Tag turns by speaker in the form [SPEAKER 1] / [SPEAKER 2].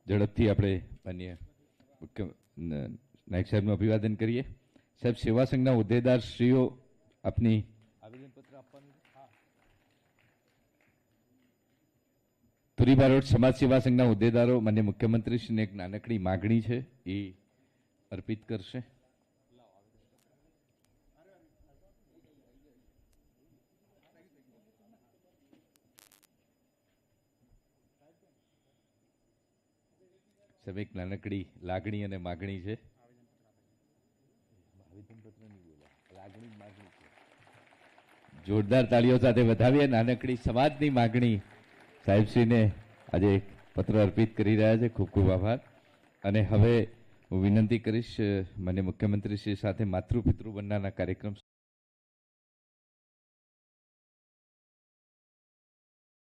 [SPEAKER 1] ઝડપથી આપણે માન્ય મુખ્ય નાયક સાહેબનું અભિવાદન કરીએ. સાહેબ, સેવા સંઘના હોદ્દેદાર શ્રીઓ આપની આવેદનપત્ર આપવાનું. તુરી બારોટ સમાજ સેવા સંઘના હોદ્દેદારો માન્ય મુખ્યમંત્રીશ્રીને એક નાનકડી માગણી છે એ અર્પિત કરશે. સાહેબ, એક નાનકડી લાગણી અને માગણી છે. જોરદાર તાળીઓ સાથે વધાવીએ. નાનકડી સમાજની માગણી સાહેબશ્રીને આજે પત્ર અર્પિત કરી રહ્યા છે. ખૂબ ખૂબ આભાર. અને હવે હું વિનંતી કરીશ માન્ય મુખ્યમંત્રીશ્રી સાથે માતૃ પિતૃ વંદનાના કાર્યક્રમ